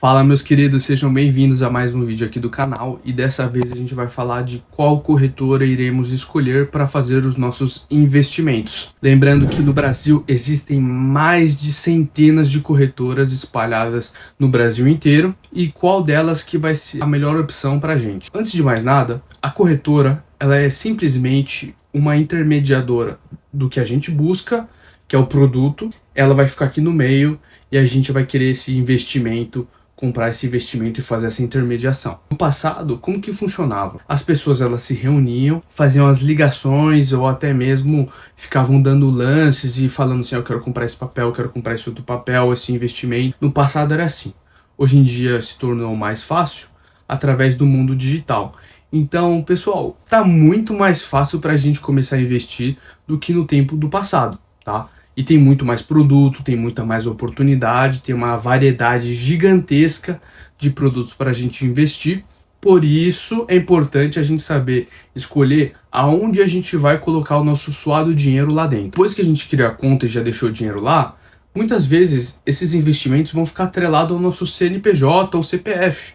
Fala, meus queridos, sejam bem-vindos a mais um vídeo aqui do canal, e dessa vez a gente vai falar de qual corretora iremos escolher para fazer os nossos investimentos. Lembrando que no Brasil existem mais de centenas de corretoras espalhadas no Brasil inteiro, e qual delas que vai ser a melhor opção para a gente. Antes de mais nada, a corretora ela é simplesmente uma intermediadora do que a gente busca, que é o produto. Ela vai ficar aqui no meio e a gente vai querer esse investimento, comprar esse investimento e fazer essa intermediação. No passado, como que funcionava? As pessoas elas se reuniam, faziam as ligações ou até mesmo ficavam dando lances e falando assim, eu quero comprar esse papel, eu quero comprar esse outro papel, esse investimento. No passado era assim. Hoje em dia se tornou mais fácil através do mundo digital. Então, pessoal, tá muito mais fácil para a gente começar a investir do que no tempo do passado, tá? E tem muito mais produto, tem muita mais oportunidade, tem uma variedade gigantesca de produtos para a gente investir. Por isso é importante a gente saber escolher aonde a gente vai colocar o nosso suado dinheiro lá dentro. Depois que a gente criar a conta e já deixou o dinheiro lá, muitas vezes esses investimentos vão ficar atrelados ao nosso CNPJ ou CPF.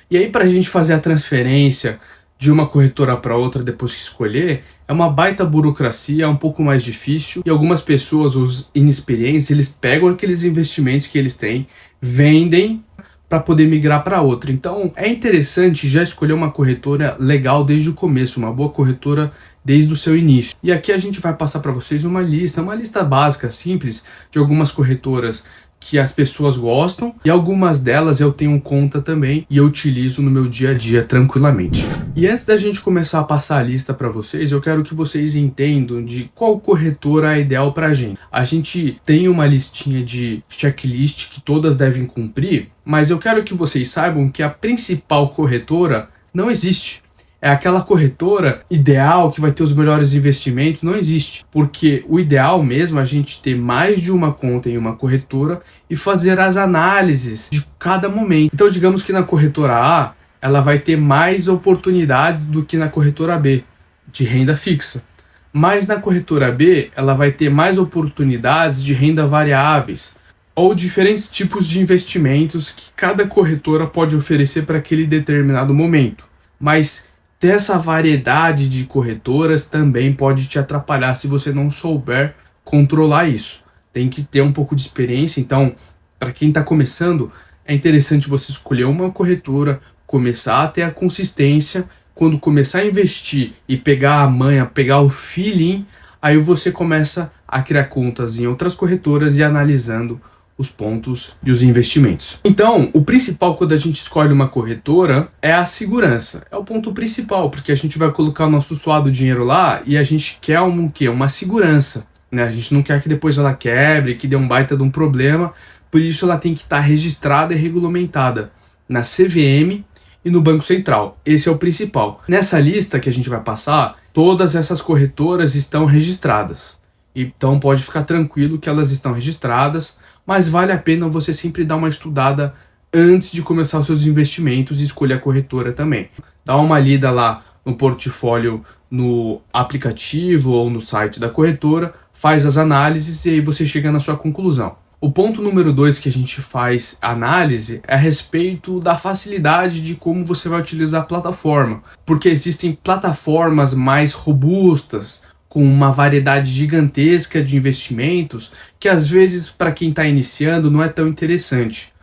E aí, para a gente fazer a transferência de uma corretora para outra depois que escolher, é uma baita burocracia, é um pouco mais difícil, e algumas pessoas, os inexperientes, eles pegam aqueles investimentos que eles têm, vendem para poder migrar para outra. Então é interessante já escolher uma corretora legal desde o começo, uma boa corretora desde o seu início. E aqui a gente vai passar para vocês uma lista básica, simples, de algumas corretoras que as pessoas gostam, e algumas delas eu tenho conta também e eu utilizo no meu dia a dia tranquilamente. E antes da gente começar a passar a lista para vocês, eu quero que vocês entendam de qual corretora é ideal para a gente. A gente tem uma listinha de checklist que todas devem cumprir, mas eu quero que vocês saibam que a principal corretora não existe. É aquela corretora ideal que vai ter os melhores investimentos, não existe. Porque o ideal mesmo é a gente ter mais de uma conta em uma corretora e fazer as análises de cada momento. Então digamos que na corretora A, ela vai ter mais oportunidades do que na corretora B, de renda fixa. Mas na corretora B, ela vai ter mais oportunidades de renda variáveis, ou diferentes tipos de investimentos que cada corretora pode oferecer para aquele determinado momento. Mas ter essa variedade de corretoras também pode te atrapalhar se você não souber controlar isso. Tem que ter um pouco de experiência, então, para quem está começando, é interessante você escolher uma corretora, começar a ter a consistência. Quando começar a investir e pegar a manha, pegar o feeling, aí você começa a criar contas em outras corretoras e analisando os pontos e os investimentos. Então, o principal quando a gente escolhe uma corretora é a segurança. É o ponto principal, porque a gente vai colocar o nosso suado dinheiro lá e a gente quer um quê? Uma segurança, né? A gente não quer que depois ela quebre, que dê um baita de um problema. Por isso ela tem que estar registrada e regulamentada na CVM e no Banco Central. Esse é o principal. Nessa lista que a gente vai passar, todas essas corretoras estão registradas. Então pode ficar tranquilo que elas estão registradas, mas vale a pena você sempre dar uma estudada antes de começar os seus investimentos e escolher a corretora também. Dá uma lida lá no portfólio, no aplicativo ou no site da corretora, faz as análises e aí você chega na sua conclusão. O ponto número 2 que a gente faz análise é a respeito da facilidade de como você vai utilizar a plataforma, porque existem plataformas mais robustas, com uma variedade gigantesca de investimentos, que às vezes para quem está iniciando não é tão interessante.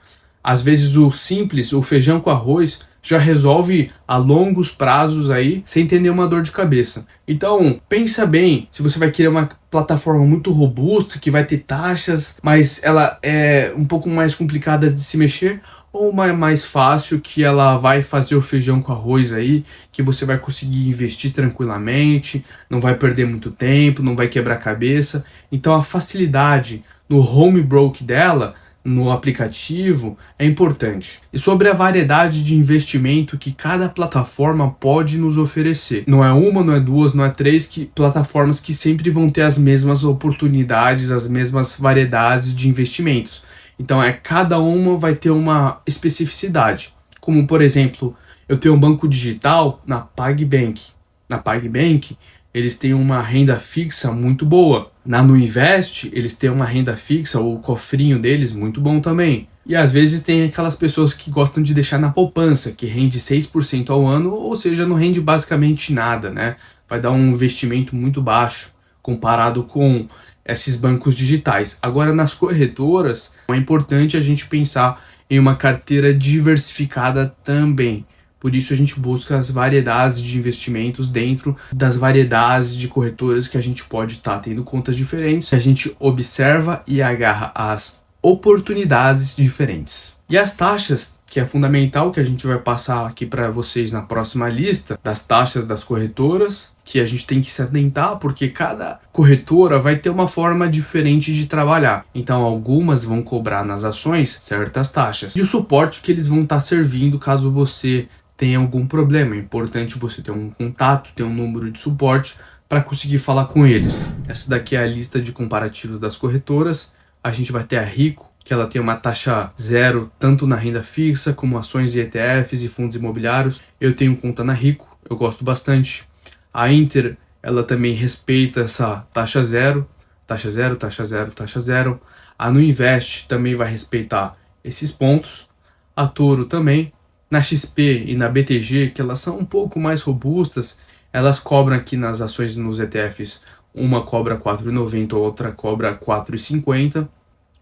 Às vezes o simples, o feijão com arroz, já resolve a longos prazos aí, sem ter nenhuma dor de cabeça. Então, pensa bem, se você vai querer uma plataforma muito robusta, que vai ter taxas, mas ela é um pouco mais complicada de se mexer, ou uma mais fácil que ela vai fazer o feijão com arroz aí, que você vai conseguir investir tranquilamente, não vai perder muito tempo, não vai quebrar a cabeça. Então a facilidade no home broker dela, no aplicativo, é importante. E sobre a variedade de investimento que cada plataforma pode nos oferecer. Não é uma, não é duas, não é três plataformas que sempre vão ter as mesmas oportunidades, as mesmas variedades de investimentos. Então cada uma vai ter uma especificidade. Como por exemplo, eu tenho um banco digital na PagBank. Na PagBank, eles têm uma renda fixa muito boa. Na Nuinvest, eles têm uma renda fixa, o cofrinho deles, muito bom também. E às vezes tem aquelas pessoas que gostam de deixar na poupança, que rende 6% ao ano, ou seja, não rende basicamente nada, né? Vai dar um investimento muito baixo comparado com esses bancos digitais. Agora, nas corretoras, é importante a gente pensar em uma carteira diversificada também. Por isso a gente busca as variedades de investimentos dentro das variedades de corretoras que a gente pode estar tendo contas diferentes. A gente observa e agarra as oportunidades diferentes. E as taxas, que é fundamental, que a gente vai passar aqui para vocês na próxima lista, das taxas das corretoras, que a gente tem que se atentar, porque cada corretora vai ter uma forma diferente de trabalhar. Então, algumas vão cobrar nas ações certas taxas. E o suporte que eles vão estar servindo caso você tenha algum problema. É importante você ter um contato, ter um número de suporte para conseguir falar com eles. Essa daqui é a lista de comparativos das corretoras. A gente vai ter a Rico, que ela tem uma taxa zero, tanto na renda fixa, como ações e ETFs e fundos imobiliários. Eu tenho conta na Rico, eu gosto bastante. A Inter, ela também respeita essa taxa zero, taxa zero, taxa zero, taxa zero. A Nuinvest também vai respeitar esses pontos. A Toro também. Na XP e na BTG, que elas são um pouco mais robustas, elas cobram aqui nas ações e nos ETFs, uma cobra 4,90, outra cobra 4,50,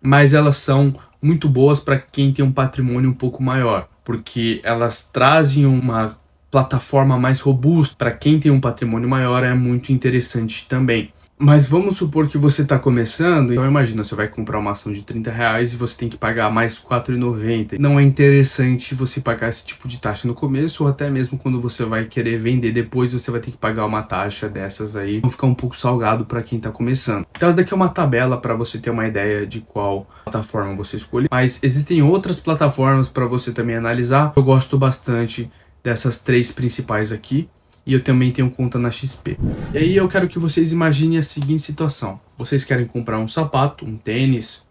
mas elas são muito boas para quem tem um patrimônio um pouco maior, porque elas trazem uma plataforma mais robusta. Para quem tem um patrimônio maior é muito interessante também. Mas vamos supor que você está começando, então imagina, você vai comprar uma ação de R$30 e você tem que pagar mais R$4,90. Não é interessante você pagar esse tipo de taxa no começo, ou até mesmo quando você vai querer vender depois, você vai ter que pagar uma taxa dessas aí. Vai ficar um pouco salgado para quem está começando. Então essa daqui é uma tabela para você ter uma ideia de qual plataforma você escolhe. Mas existem outras plataformas para você também analisar. Eu gosto bastante dessas três principais aqui. E eu também tenho conta na XP. E aí eu quero que vocês imaginem a seguinte situação. Vocês querem comprar um sapato, um tênis,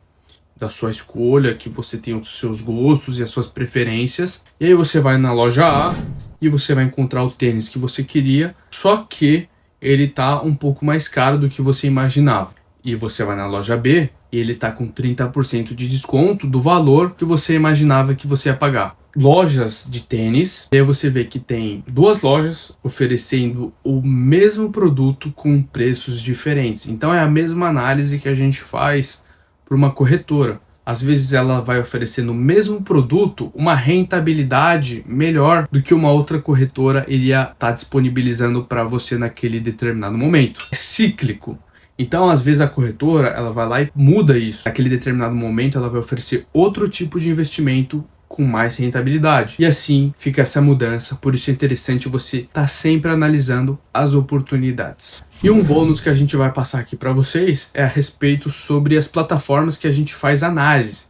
da sua escolha, que você tem os seus gostos e as suas preferências. E aí você vai na loja A e você vai encontrar o tênis que você queria, só que ele tá um pouco mais caro do que você imaginava. E você vai na loja B e ele tá com 30% de desconto do valor que você imaginava que você ia pagar. Lojas de tênis, e aí você vê que tem duas lojas oferecendo o mesmo produto com preços diferentes. Então é a mesma análise que a gente faz para uma corretora. Às vezes ela vai oferecer no mesmo produto uma rentabilidade melhor do que uma outra corretora iria estar disponibilizando para você naquele determinado momento. É cíclico. Então, às vezes a corretora ela vai lá e muda isso. Naquele determinado momento ela vai oferecer outro tipo de investimento com mais rentabilidade. E assim fica essa mudança. Por isso é interessante você estar sempre analisando as oportunidades. E um bônus que a gente vai passar aqui para vocês é a respeito sobre as plataformas que a gente faz análise.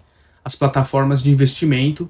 As plataformas de investimento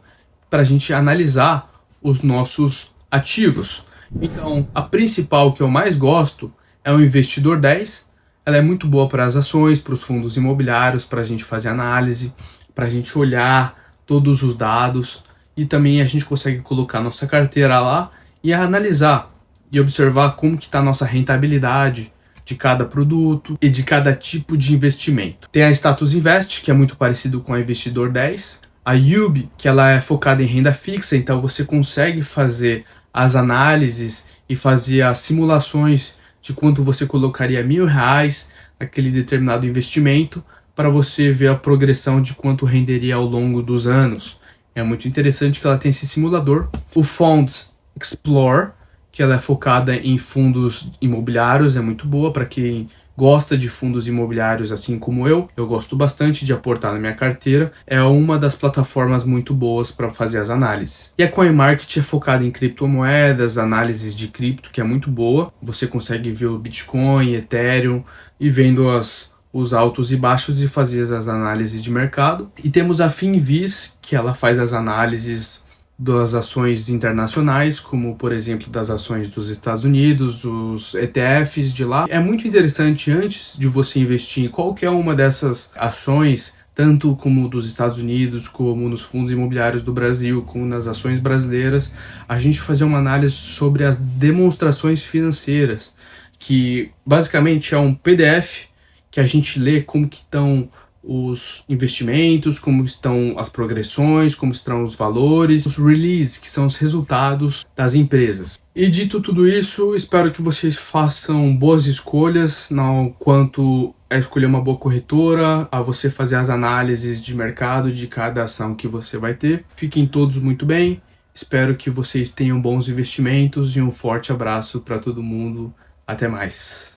para a gente analisar os nossos ativos. Então, a principal que eu mais gosto é o Investidor 10. Ela é muito boa para as ações, para os fundos imobiliários, para a gente fazer análise, para a gente olhar todos os dados e também a gente consegue colocar nossa carteira lá e analisar e observar como que está a nossa rentabilidade de cada produto e de cada tipo de investimento. Tem a Status Invest, que é muito parecido com a Investidor 10. A Yubi, que ela é focada em renda fixa, então você consegue fazer as análises e fazer as simulações de quanto você colocaria R$1.000 naquele determinado investimento para você ver a progressão de quanto renderia ao longo dos anos. É muito interessante que ela tem esse simulador. O Funds Explorer, que ela é focada em fundos imobiliários, é muito boa para quem gosta de fundos imobiliários assim como eu gosto bastante de aportar na minha carteira, é uma das plataformas muito boas para fazer as análises. E a CoinMarket é focada em criptomoedas, análises de cripto, que é muito boa. Você consegue ver o Bitcoin, Ethereum e vendo os altos e baixos e fazer as análises de mercado. E temos a Finviz, que ela faz as análises das ações internacionais, como por exemplo das ações dos Estados Unidos, dos ETFs de lá. É muito interessante, antes de você investir em qualquer uma dessas ações, tanto como dos Estados Unidos, como nos fundos imobiliários do Brasil, como nas ações brasileiras, a gente fazer uma análise sobre as demonstrações financeiras, que basicamente é um PDF que a gente lê como que estão os investimentos, como estão as progressões, como estão os valores, os releases, que são os resultados das empresas. E dito tudo isso, espero que vocês façam boas escolhas quanto a escolher uma boa corretora, a você fazer as análises de mercado de cada ação que você vai ter. Fiquem todos muito bem, espero que vocês tenham bons investimentos e um forte abraço para todo mundo. Até mais.